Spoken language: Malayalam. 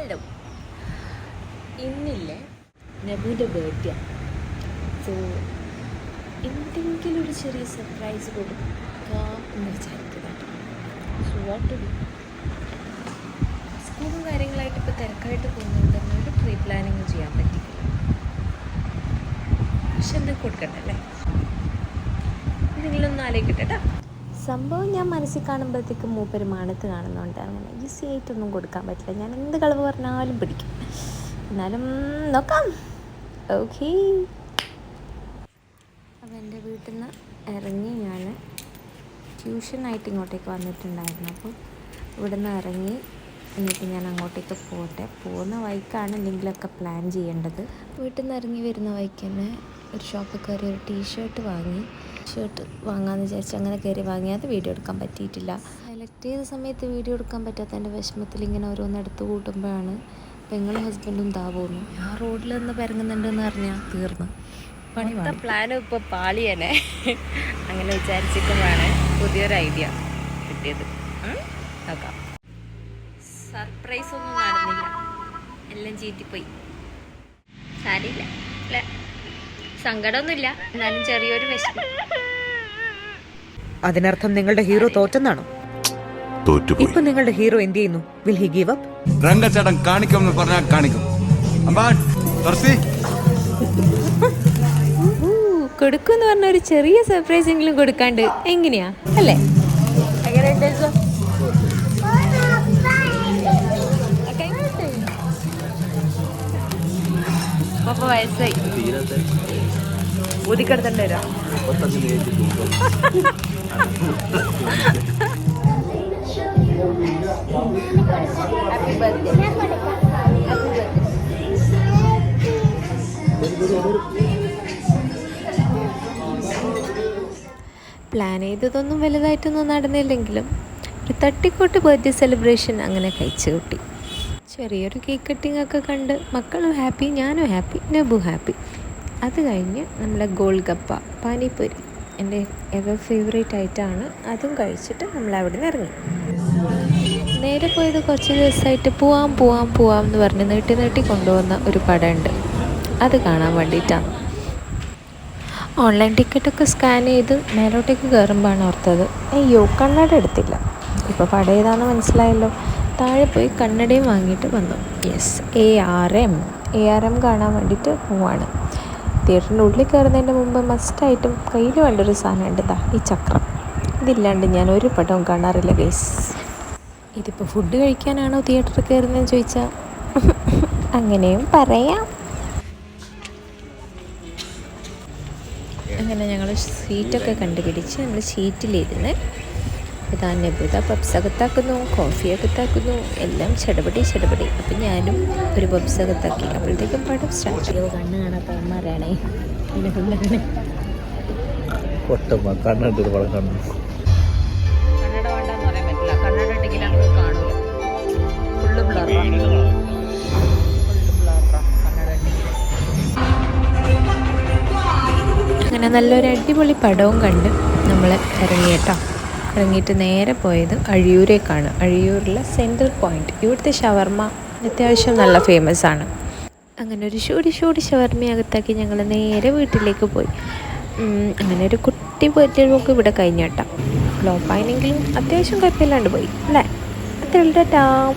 ഹലോ, ഇന്നില്ലേ നബുവിൻ്റെ ബർത്ത്ഡേ. സോ എന്തെങ്കിലും ഒരു ചെറിയ സർപ്രൈസ് കൊടുക്കാം എന്ന് വിചാരിക്കുന്നതാണ്. So what to do? സ്കൂളും കാര്യങ്ങളായിട്ട് ഇപ്പോൾ തിരക്കായിട്ട് പോകുന്നതുകൊണ്ട് തന്നെ ഒരു പ്രീ പ്ലാനിങ് ചെയ്യാൻ പറ്റില്ല. പക്ഷെ എന്തൊക്കെ കൊടുക്കണ്ടല്ലേ, എന്തെങ്കിലുമൊന്നും ആലോചിക്കട്ടെ കേട്ടോ. സംഭവം ഞാൻ മനസ്സിൽ കാണുമ്പോഴത്തേക്കും മൂപ്പര് മാനത്ത് കാണുന്നുണ്ട്. അങ്ങനെ ഈസി ആയിട്ടൊന്നും കൊടുക്കാൻ പറ്റില്ല. ഞാൻ എന്ത് കളവ് പറഞ്ഞാലും പിടിക്കും. എന്നാലും നോക്കാം. ഓക്കെ. അപ്പോൾ എൻ്റെ വീട്ടിൽ നിന്ന് ഇറങ്ങി ഞാൻ ട്യൂഷനായിട്ട് ഇങ്ങോട്ടേക്ക് വന്നിട്ടുണ്ടായിരുന്നു. അപ്പോൾ ഇവിടെ നിന്ന് ഇറങ്ങി എന്നിട്ട് ഞാൻ അങ്ങോട്ടേക്ക് പോട്ടെ. പോകുന്ന വഴിക്കാണ് എന്തെങ്കിലുമൊക്കെ പ്ലാൻ ചെയ്യേണ്ടത്. വീട്ടിൽ നിന്ന് ഇറങ്ങി വരുന്ന വഴിക്ക് തന്നെ ഒരു ഷോപ്പിൽ കയറി ഒരു ടീഷർട്ട് വാങ്ങാമെന്ന് വിചാരിച്ച് അങ്ങനെ കയറി വാങ്ങി. അത് വീഡിയോ എടുക്കാൻ പറ്റിയിട്ടില്ല. സെലക്ട് ചെയ്ത സമയത്ത് വീഡിയോ എടുക്കാൻ പറ്റാത്തതിൻ്റെ വിഷമത്തിൽ ഇങ്ങനെ ഓരോന്ന് എടുത്ത് കൂട്ടുമ്പോഴാണ് പെങ്ങളും ഹസ്ബൻഡും പോകുന്നു. ആ റോഡിൽ നിന്ന് പരങ്ങുന്നുണ്ടെന്ന് പറഞ്ഞാൽ തീർന്നു പണി. പ്ലാനും ഇപ്പോൾ പാളിയനെ അങ്ങനെ വിചാരിച്ചിട്ടുമാണ് പുതിയൊരു ഐഡിയ കിട്ടിയത്. നോക്കാം. സർപ്രൈസ് ഒന്നും നടന്നില്ല, എല്ലാം ചീറ്റിപ്പോയി. സാരിയില്ല അല്ലേ, സങ്കടമൊന്നുമില്ല, എന്നാലും ചെറിയൊരു വിഷമം. അതിനർത്ഥം നിങ്ങളുടെ ഹീറോ തോറ്റെന്നാണോ? ഇപ്പൊ നിങ്ങളുടെ ഹീറോ എന്ത് ചെയ്യുന്നു? Will he give up? രംഗച്ചേട്ടൻ കാണിക്കുമെന്ന് പറഞ്ഞാൽ കാണിക്കും. കൊടുക്കുമെന്ന് പറഞ്ഞ ഒരു ചെറിയ സർപ്രൈസ് എങ്കിലും കൊടുക്കാണ്ട് എങ്ങനെയാ അല്ലേ? അപ്പൊ വയസ്സായി ഊതിക്കെടുത്തണ്ടേ വരാം. പ്ലാൻ ചെയ്തതൊന്നും വലുതായിട്ടൊന്നും നടന്നില്ലെങ്കിലും ഒരു തട്ടിക്കൂട്ട് ബർത്ത്ഡേ സെലിബ്രേഷൻ അങ്ങനെ കഴിച്ചു കൂട്ടി. ചെറിയൊരു കേക്ക് കട്ടിംഗ് ഒക്കെ കണ്ട് മക്കളും ഹാപ്പി, ഞാനും ഹാപ്പി, നബു ഹാപ്പി. അത് കഴിഞ്ഞ് നമ്മളെ ഗോൾഗപ്പ പാനിപ്പൂരി എൻ്റെ എവർ ഫേവറേറ്റ് ആയിട്ടാണ്. അതും കഴിച്ചിട്ട് നമ്മൾ അവിടെ നിന്ന് ഇറങ്ങി. നേരെ പോയത് കുറച്ച് ദിവസമായിട്ട് പോവാം എന്ന് പറഞ്ഞ് നീട്ടി കൊണ്ടുവന്ന ഒരു പടമുണ്ട്. അത് കാണാൻ വേണ്ടിയിട്ടാണ്. ഓൺലൈൻ ടിക്കറ്റൊക്കെ സ്കാൻ ചെയ്ത് മേലോട്ടേക്ക് കയറുമ്പോഴാണ് ഓർത്തത്, അയ്യോ കണ്ണട എടുത്തില്ല. ഇപ്പോൾ പടം ഏതാണെന്ന് മനസ്സിലായല്ലോ. താഴെ പോയി കണ്ണടയും വാങ്ങിയിട്ട് വന്നു. യെസ്, ARM കാണാൻ വേണ്ടിയിട്ട് പോവാണ്. തിയേറ്ററിൻ്റെ ഉള്ളിൽ കയറുന്നതിൻ്റെ മുമ്പ് മസ്റ്റായിട്ടും കയ്യിൽ വേണ്ടൊരു സാധനം ഉണ്ട്, ഈ ചക്രം. ഇതില്ലാണ്ട് ഞാൻ ഒരു പടവും കാണാറില്ല ഗൈസ്. ഇതിപ്പോൾ ഫുഡ് കഴിക്കാനാണോ തിയേറ്ററിൽ കയറുന്നതെന്ന് ചോദിച്ചാൽ അങ്ങനെയും പറയാം. അങ്ങനെ ഞങ്ങൾ സീറ്റൊക്കെ കണ്ടുപിടിച്ച് നമ്മൾ സീറ്റിലിരുന്ന് ഇതാ നബുദ പപ്സ് അകത്താക്കുന്നു, കോഫി അകത്താക്കുന്നു, എല്ലാം ചടപടി. അപ്പം ഞാനും ഒരു പപ്സ് അകത്താക്കി. അപ്പോഴത്തേക്കും പടം സ്റ്റാർട്ട് ചെയ്തു. കണ്ണ് കാണാത്ത അമ്മമാരാണേ എൻ്റെ പിള്ളേരാണ്. കണ്ണട വേണ്ടെന്ന് പറയാൻ പറ്റില്ല, കണ്ണട ഇട്ടെങ്കിൽ നമുക്ക് കാണൂല. ഫുള്ള് ബ്ലറാ. അങ്ങനെ നല്ലൊരു അടിപൊളി പടവും കണ്ട് നമ്മൾ ഇറങ്ങിയിട്ട് നേരെ പോയത് അഴിയൂരേക്കാണ്. അഴിയൂരിലെ സെൻട്രൽ പോയിന്റ്. ഇവിടുത്തെ ഷവർമ്മ അത്യാവശ്യം നല്ല ഫേമസ് ആണ്. അങ്ങനെ ഒരു ഷൂടി ഷവർമ്മ അകത്താക്കി ഞങ്ങൾ നേരെ വീട്ടിലേക്ക് പോയി. അങ്ങനെ ഒരു കുട്ടി ബർത്ത്ഡേ വ്ലോഗ് ഇവിടെ കഴിഞ്ഞേട്ടാ. ഫ്ലോപ്പായെങ്കിലും അത്യാവശ്യം കുഴപ്പമില്ലാണ്ട് പോയി അല്ലേ? അത്രയുള്ളൂ.